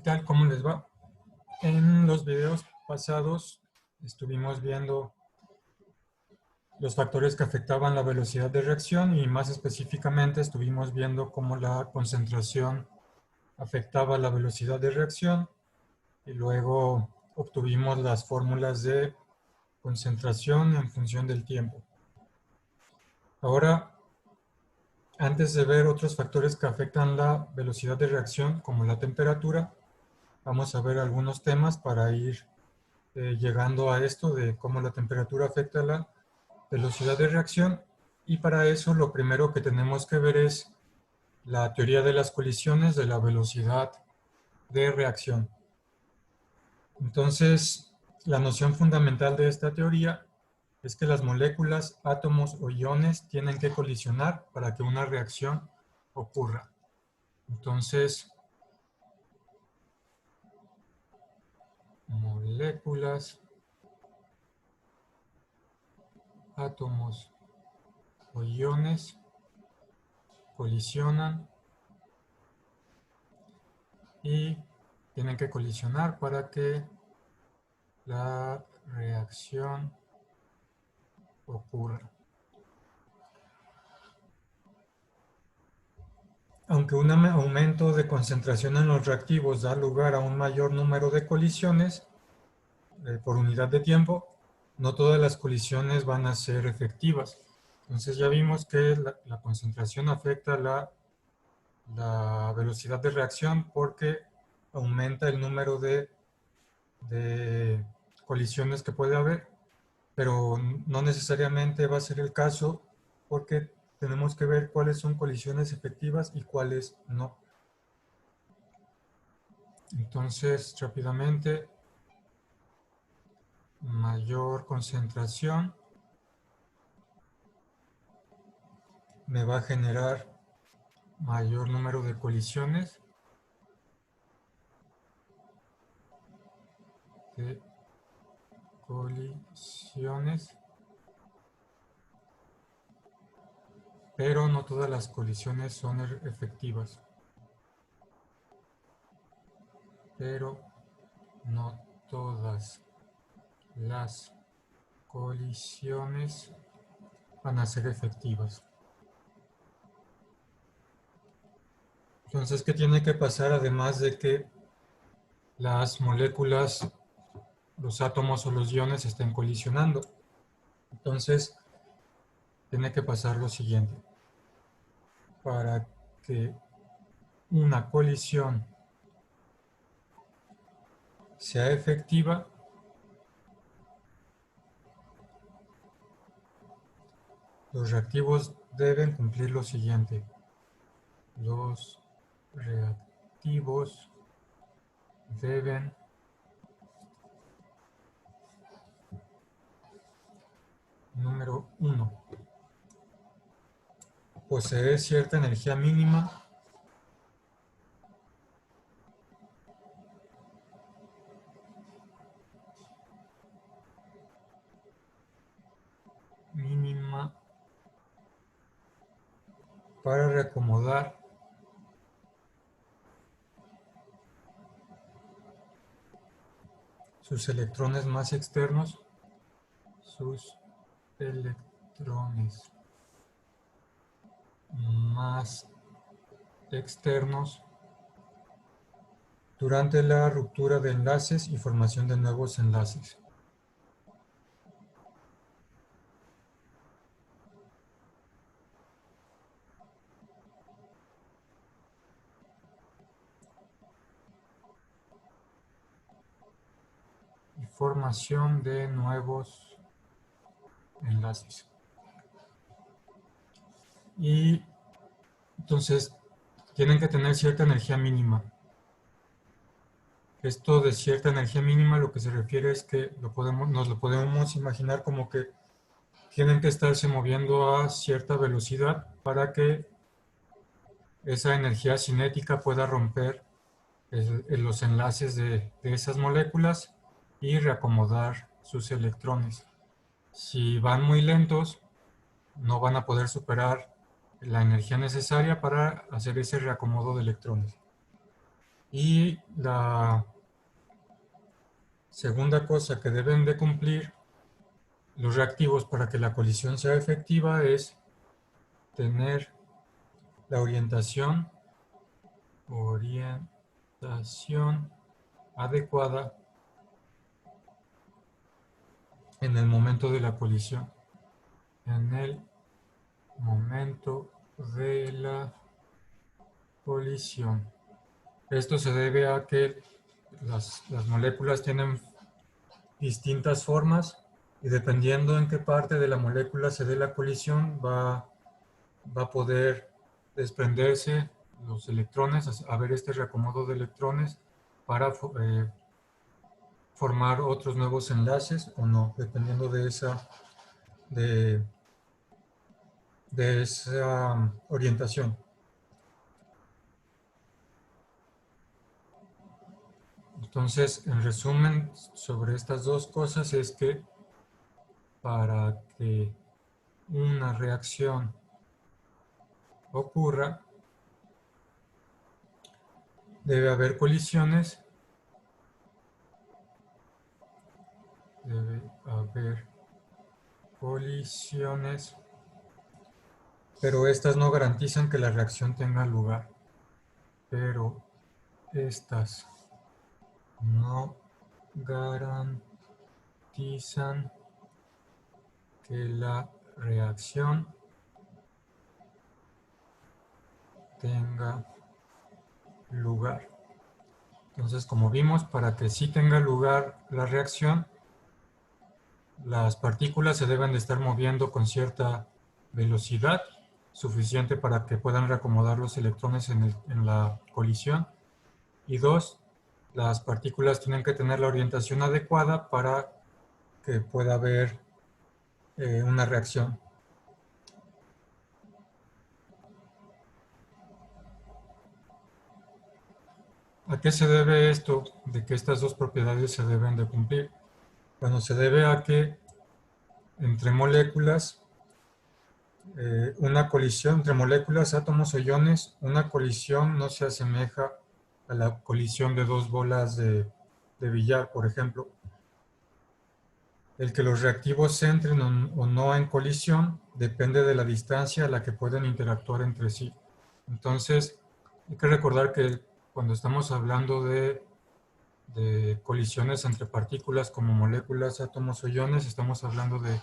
tal? ¿Cómo les va? En los videos pasados estuvimos viendo los factores que afectaban la velocidad de reacción y más específicamente estuvimos viendo cómo la concentración afectaba la velocidad de reacción y luego obtuvimos las fórmulas de concentración en función del tiempo. Ahora, antes de ver otros factores que afectan la velocidad de reacción, como la temperatura, vamos a ver algunos temas para ir llegando a esto de cómo la temperatura afecta la velocidad de reacción. Y para eso lo primero que tenemos que ver es la teoría de las colisiones de la velocidad de reacción. Entonces, la noción fundamental de esta teoría es que las moléculas, átomos o iones tienen que colisionar para que una reacción ocurra. Entonces, moléculas, átomos o iones colisionan y tienen que colisionar para que la reacción ocurra. Aunque un aumento de concentración en los reactivos da lugar a un mayor número de colisiones por unidad de tiempo, no todas las colisiones van a ser efectivas. Entonces ya vimos que la concentración afecta la velocidad de reacción porque aumenta el número de colisiones que puede haber, pero no necesariamente va a ser el caso porque tenemos que ver cuáles son colisiones efectivas y cuáles no. Entonces, rápidamente, mayor concentración me va a generar mayor número de colisiones. Pero no todas las colisiones son efectivas. Pero no todas las colisiones van a ser efectivas. Entonces, ¿qué tiene que pasar además de que las moléculas, los átomos o los iones estén colisionando? Entonces, tiene que pasar lo siguiente. Para que una colisión sea efectiva, los reactivos deben cumplir lo siguiente. Los reactivos deben número 1. Poseer cierta energía mínima para reacomodar sus electrones más externos, durante la ruptura de enlaces y formación de nuevos enlaces. Y formación de nuevos enlaces. Y entonces tienen que tener cierta energía mínima. Esto de cierta energía mínima lo que se refiere es que nos lo podemos imaginar como que tienen que estarse moviendo a cierta velocidad para que esa energía cinética pueda romper los enlaces de esas moléculas y reacomodar sus electrones. Si van muy lentos, no van a poder superar la energía necesaria para hacer ese reacomodo de electrones. Y la segunda cosa que deben de cumplir los reactivos para que la colisión sea efectiva es tener la orientación adecuada en el momento de la colisión. En el momento de la colisión. Esto se debe a que las moléculas tienen distintas formas y dependiendo en qué parte de la molécula se dé la colisión va a poder desprenderse los electrones, haber este reacomodo de electrones para formar otros nuevos enlaces o no, dependiendo de esa orientación. Entonces, en resumen, sobre estas dos cosas es que para que una reacción ocurra, debe haber colisiones, pero estas no garantizan que la reacción tenga lugar. Pero estas no garantizan que la reacción tenga lugar. Entonces, como vimos, para que sí tenga lugar la reacción, las partículas se deben de estar moviendo con cierta velocidad suficiente para que puedan reacomodar los electrones en la colisión. Y dos, las partículas tienen que tener la orientación adecuada para que pueda haber una reacción. ¿A qué se debe esto de que estas dos propiedades se deben de cumplir? Bueno, se debe a que entre moléculas, una colisión entre moléculas, átomos o iones, una colisión no se asemeja a la colisión de dos bolas de billar, por ejemplo. El que los reactivos entren o no en colisión depende de la distancia a la que pueden interactuar entre sí. Entonces, hay que recordar que cuando estamos hablando de colisiones entre partículas como moléculas, átomos o iones, estamos hablando de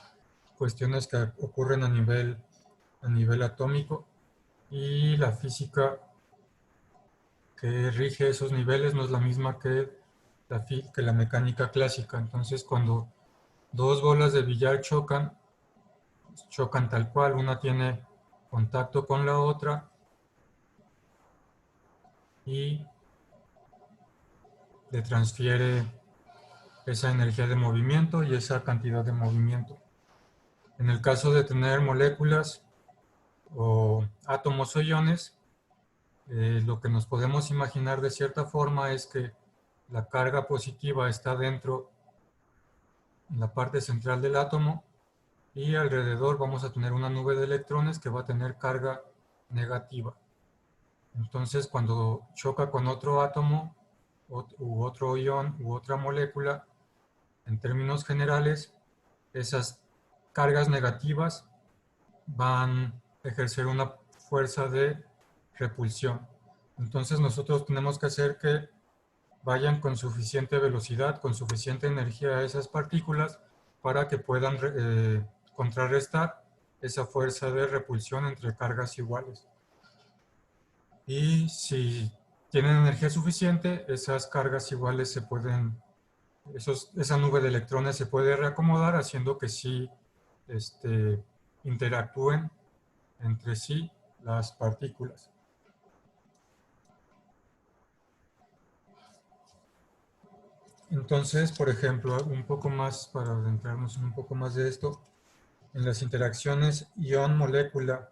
cuestiones que ocurren a nivel atómico y la física que rige esos niveles no es la misma que la mecánica clásica. Entonces, cuando dos bolas de billar chocan tal cual, una tiene contacto con la otra y le transfiere esa energía de movimiento y esa cantidad de movimiento. En el caso de tener moléculas o átomos o iones, lo que nos podemos imaginar de cierta forma es que la carga positiva está dentro, en la parte central del átomo, y alrededor vamos a tener una nube de electrones que va a tener carga negativa. Entonces, cuando choca con otro átomo u otro ion u otra molécula, en términos generales, esas cargas negativas van a ejercer una fuerza de repulsión. Entonces nosotros tenemos que hacer que vayan con suficiente velocidad, con suficiente energía a esas partículas para que puedan contrarrestar esa fuerza de repulsión entre cargas iguales. Y si tienen energía suficiente, esas cargas iguales esa nube de electrones se puede reacomodar haciendo que sí interactúen entre sí las partículas. Entonces, por ejemplo, un poco más, para adentrarnos en un poco más de esto, en las interacciones ion-molécula,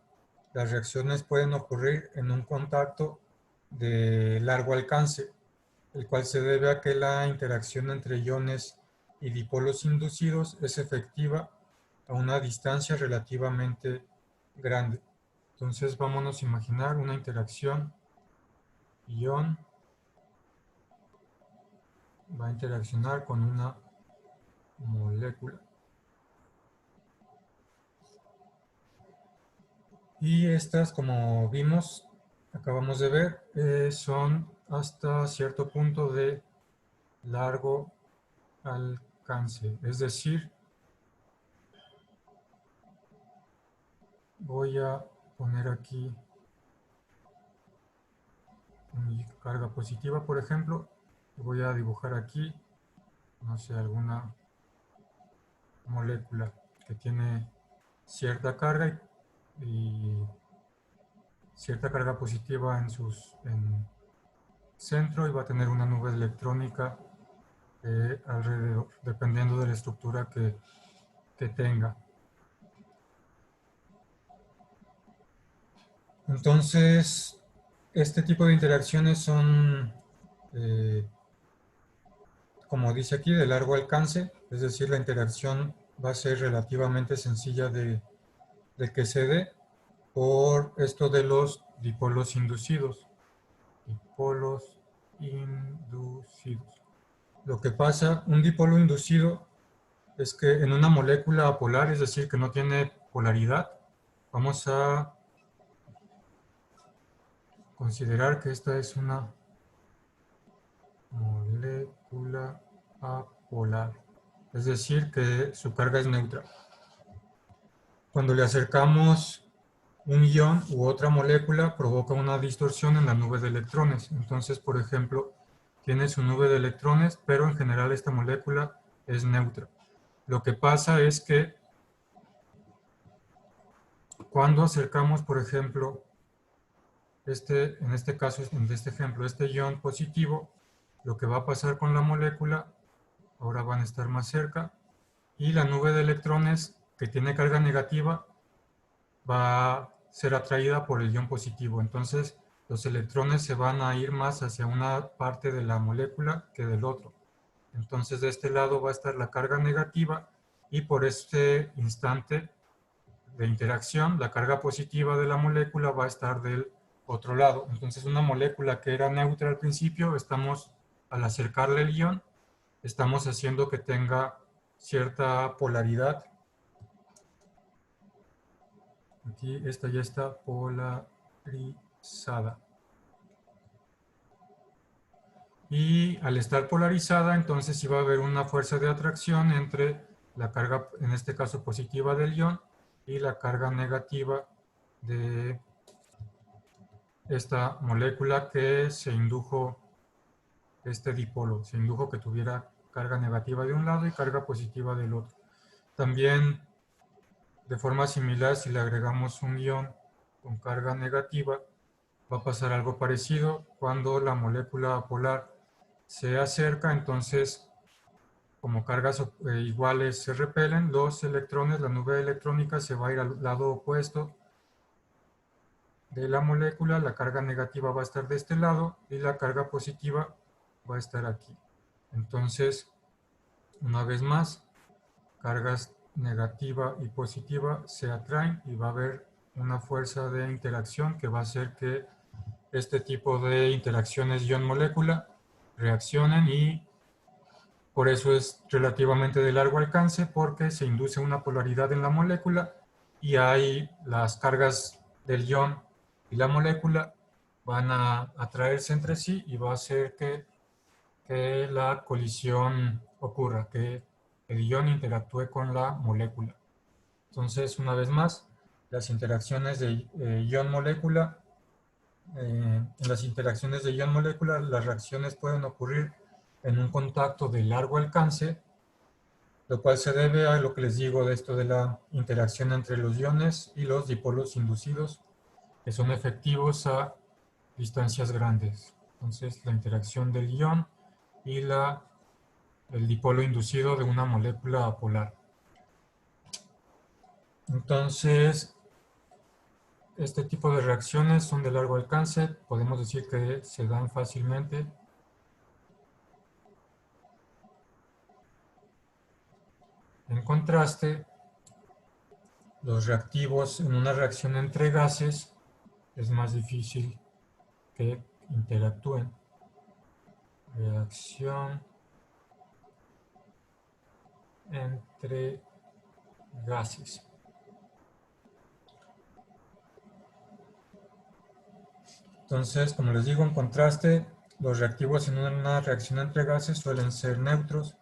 las reacciones pueden ocurrir en un contacto de largo alcance, el cual se debe a que la interacción entre iones y dipolos inducidos es efectiva a una distancia relativamente grande. Entonces, vámonos a imaginar una interacción ion-molécula. va a interaccionar con una molécula. Y estas, como vimos, acabamos de ver, son hasta cierto punto de largo alcance. Es decir, voy a poner aquí mi carga positiva, por ejemplo. Voy a dibujar aquí, no sé, alguna molécula que tiene cierta carga y cierta carga positiva en centro, y va a tener una nube electrónica alrededor, dependiendo de la estructura que tenga. Entonces, este tipo de interacciones son, como dice aquí, de largo alcance, es decir, la interacción va a ser relativamente sencilla de que se dé por esto de los dipolos inducidos. Dipolos inducidos. Lo que pasa, un dipolo inducido, es que en una molécula apolar, es decir, que no tiene polaridad, vamos a considerar que esta es una molécula apolar, es decir, que su carga es neutra. Cuando le acercamos un ion u otra molécula, provoca una distorsión en la nube de electrones. Entonces, por ejemplo, tiene su nube de electrones, pero en general esta molécula es neutra. Lo que pasa es que cuando acercamos, por ejemplo, en este caso, en este ejemplo, este ion positivo, lo que va a pasar con la molécula, ahora van a estar más cerca, y la nube de electrones que tiene carga negativa va a ser atraída por el ion positivo. Entonces, los electrones se van a ir más hacia una parte de la molécula que del otro. Entonces, de este lado va a estar la carga negativa, y por este instante de interacción, la carga positiva de la molécula va a estar del otro lado. Entonces, una molécula que era neutra al principio, al acercarle el ion, estamos haciendo que tenga cierta polaridad. Aquí esta ya está polarizada. Y al estar polarizada, entonces sí va a haber una fuerza de atracción entre la carga, en este caso positiva del ion, y la carga negativa de esta molécula que se indujo, este dipolo, se indujo que tuviera carga negativa de un lado y carga positiva del otro. También, de forma similar, si le agregamos un ion con carga negativa, va a pasar algo parecido. Cuando la molécula polar se acerca, entonces, como cargas iguales se repelen, los electrones, la nube electrónica se va a ir al lado opuesto de la molécula, la carga negativa va a estar de este lado y la carga positiva va a estar aquí. Entonces, una vez más, cargas negativa y positiva se atraen y va a haber una fuerza de interacción que va a hacer que este tipo de interacciones ion-molécula reaccionen, y por eso es relativamente de largo alcance, porque se induce una polaridad en la molécula y hay las cargas del ion y la molécula van a atraerse entre sí y va a hacer que la colisión ocurra, que el ion interactúe con la molécula. Entonces, una vez más, las interacciones de ion-molécula, en las interacciones de ion-molécula, las reacciones pueden ocurrir en un contacto de largo alcance, lo cual se debe a lo que les digo de esto de la interacción entre los iones y los dipolos inducidos, que son efectivos a distancias grandes. Entonces, la interacción del ion y el dipolo inducido de una molécula apolar. Entonces, este tipo de reacciones son de largo alcance, podemos decir que se dan fácilmente. En contraste, los reactivos en una reacción entre gases es más difícil que interactúen. Reacción entre gases. Entonces, como les digo, en contraste, los reactivos en una reacción entre gases suelen ser neutros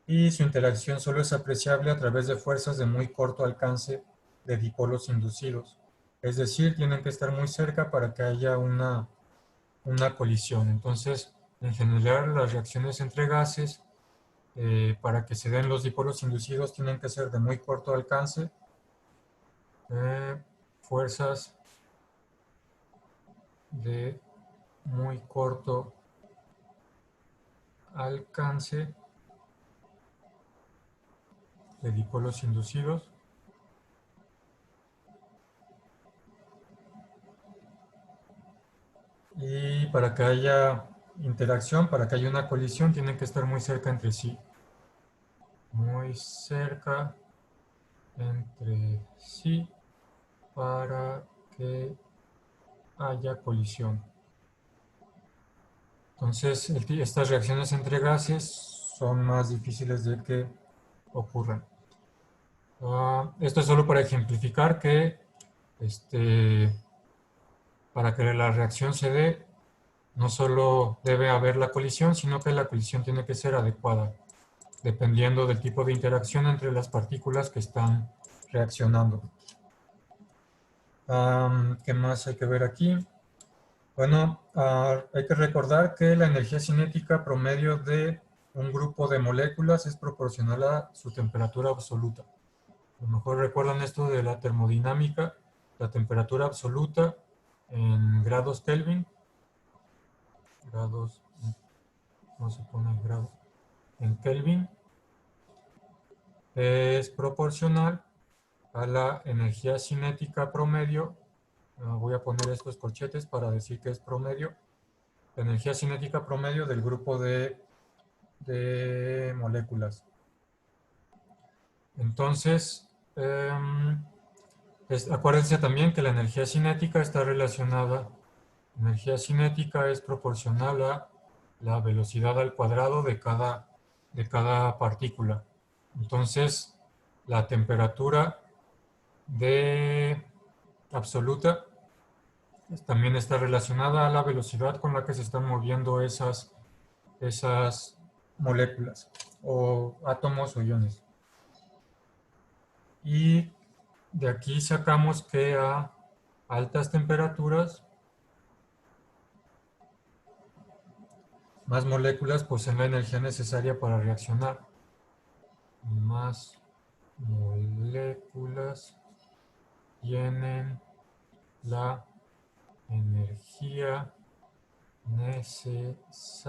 y su interacción solo es apreciable a través de fuerzas de muy corto alcance de dipolos inducidos. Es decir, tienen que estar muy cerca para que haya una colisión. Entonces, en general, las reacciones entre gases, para que se den los dipolos inducidos, tienen que ser de muy corto alcance, fuerzas de muy corto alcance de dipolos inducidos. Y para que haya interacción, para que haya una colisión, tienen que estar muy cerca entre sí. Muy cerca entre sí para que haya colisión. Entonces, estas reacciones entre gases son más difíciles de que ocurran. Esto es solo para ejemplificar que para que la reacción se dé, no solo debe haber la colisión, sino que la colisión tiene que ser adecuada, dependiendo del tipo de interacción entre las partículas que están reaccionando. ¿Qué más hay que ver aquí? Bueno, hay que recordar que la energía cinética promedio de un grupo de moléculas es proporcional a su temperatura absoluta. A lo mejor recuerdan esto de la termodinámica, la temperatura absoluta en grados Kelvin, grados, no se pone el grado, en Kelvin, es proporcional a la energía cinética promedio. Voy a poner estos corchetes para decir que es promedio. La energía cinética promedio del grupo de moléculas. Entonces, acuérdense también que la energía cinética está relacionada. La energía cinética es proporcional a la velocidad al cuadrado de cada partícula. Entonces, la temperatura de absoluta también está relacionada a la velocidad con la que se están moviendo esas moléculas o átomos o iones. Y de aquí sacamos que a altas temperaturas, más moléculas poseen la energía necesaria para reaccionar. Más moléculas tienen la energía necesaria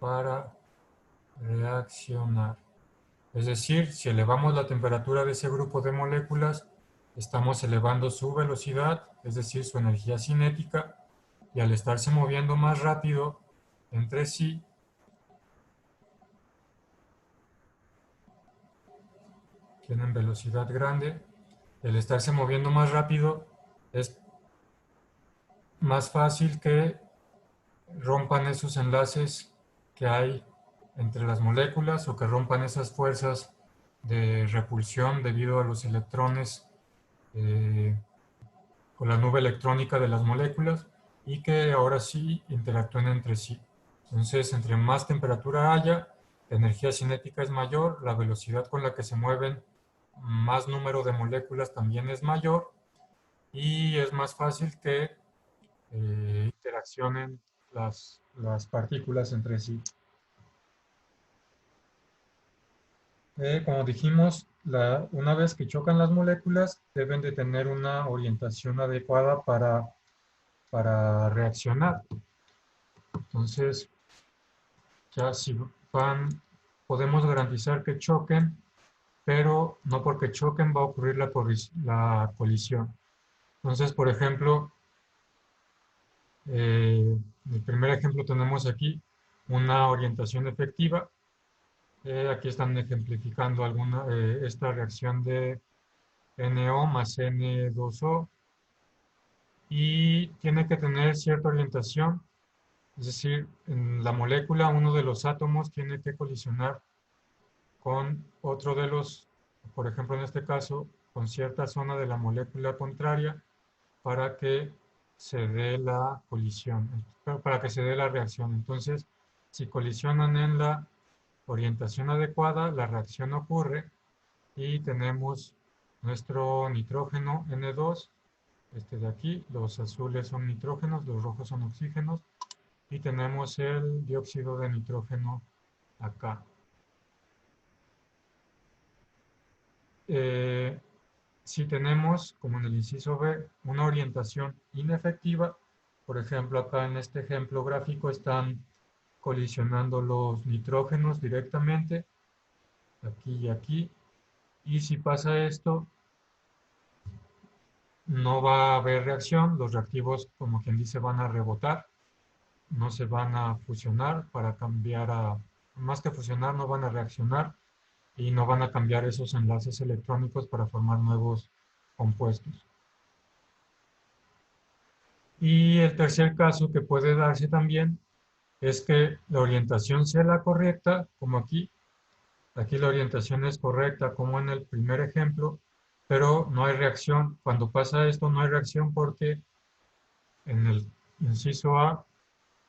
para reaccionar. Es decir, si elevamos la temperatura de ese grupo de moléculas, estamos elevando su velocidad, es decir, su energía cinética, y al estarse moviendo más rápido entre sí, tienen velocidad grande, y al estarse moviendo más rápido, es más fácil que rompan esos enlaces que hay entre las moléculas o que rompan esas fuerzas de repulsión debido a los electrones con la nube electrónica de las moléculas y que ahora sí interactúen entre sí. Entonces, entre más temperatura haya, la energía cinética es mayor, la velocidad con la que se mueven más número de moléculas también es mayor y es más fácil que interaccionen las partículas entre sí. Como dijimos, una vez que chocan las moléculas, deben de tener una orientación adecuada para reaccionar. Entonces, ya si podemos garantizar que choquen, pero no porque choquen va a ocurrir la colisión. Entonces, por ejemplo, el primer ejemplo tenemos aquí una orientación efectiva. Aquí están ejemplificando esta reacción de NO más N2O y tiene que tener cierta orientación, es decir, en la molécula uno de los átomos tiene que colisionar con otro de los, por ejemplo en este caso, con cierta zona de la molécula contraria para que se dé la colisión, para que se dé la reacción. Entonces, si colisionan en la orientación adecuada, la reacción ocurre y tenemos nuestro nitrógeno N2, este de aquí, los azules son nitrógenos, los rojos son oxígenos, y tenemos el dióxido de nitrógeno acá. Si tenemos, como en el inciso B, una orientación inefectiva, por ejemplo, acá en este ejemplo gráfico están colisionando los nitrógenos directamente, aquí y aquí, y si pasa esto, no va a haber reacción, los reactivos, como quien dice, van a rebotar, no se van a fusionar para cambiar a, más que fusionar, no van a reaccionar y no van a cambiar esos enlaces electrónicos para formar nuevos compuestos. Y el tercer caso que puede darse también es que la orientación sea la correcta, como aquí. Aquí la orientación es correcta, como en el primer ejemplo, pero no hay reacción. Cuando pasa esto no hay reacción porque en el inciso A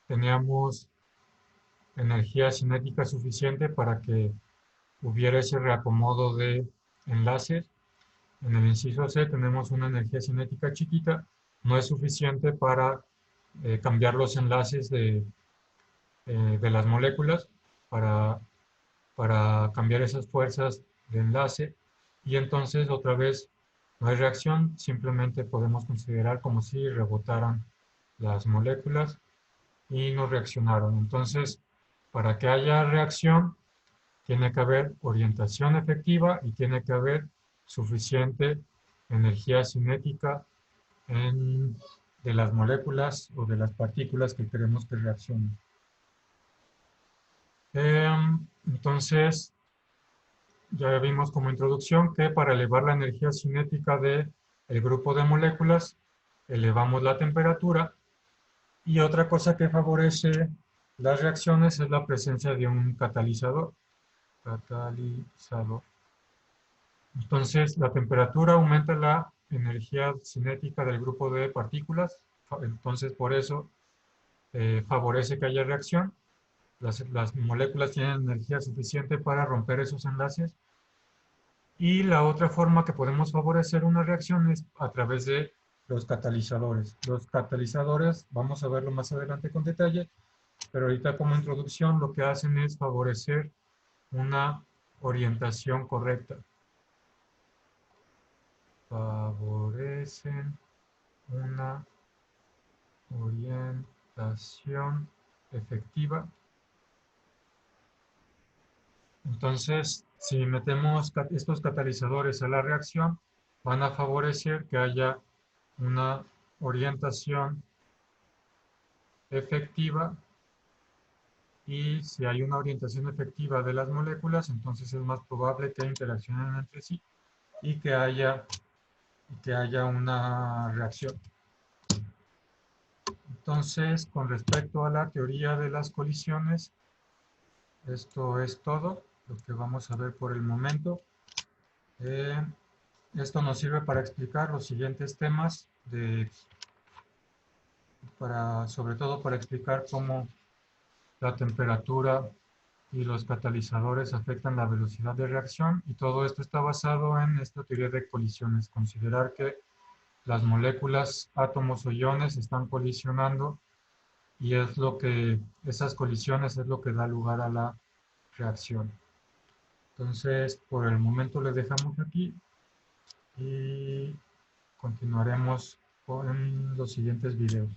teníamos energía cinética suficiente para que hubiera ese reacomodo de enlaces. En el inciso C tenemos una energía cinética chiquita, no es suficiente para cambiar los enlaces de las moléculas, para, para cambiar esas fuerzas de enlace, y entonces otra vez no hay reacción, simplemente podemos considerar como si rebotaran las moléculas y no reaccionaron. Entonces, para que haya reacción, tiene que haber orientación efectiva y tiene que haber suficiente energía cinética de las moléculas o de las partículas que queremos que reaccionen. Entonces, ya vimos como introducción que para elevar la energía cinética del grupo de moléculas, elevamos la temperatura. Y otra cosa que favorece las reacciones es la presencia de un catalizador. Entonces, la temperatura aumenta la energía cinética del grupo de partículas. Entonces, por eso favorece que haya reacción. Las moléculas tienen energía suficiente para romper esos enlaces. Y la otra forma que podemos favorecer una reacción es a través de los catalizadores. Los catalizadores, vamos a verlo más adelante con detalle, pero ahorita como introducción lo que hacen es favorecer una orientación correcta. Favorecen una orientación efectiva. Entonces, si metemos estos catalizadores a la reacción, van a favorecer que haya una orientación efectiva, y si hay una orientación efectiva de las moléculas, entonces es más probable que interaccionen entre sí y que haya una reacción. Entonces, con respecto a la teoría de las colisiones, esto es todo lo que vamos a ver por el momento. Esto nos sirve para explicar los siguientes temas, sobre todo para explicar cómo la temperatura y los catalizadores afectan la velocidad de reacción, y todo esto está basado en esta teoría de colisiones. Considerar que las moléculas, átomos o iones están colisionando y esas colisiones es lo que da lugar a la reacción. Entonces, por el momento le dejamos aquí y continuaremos con los siguientes videos.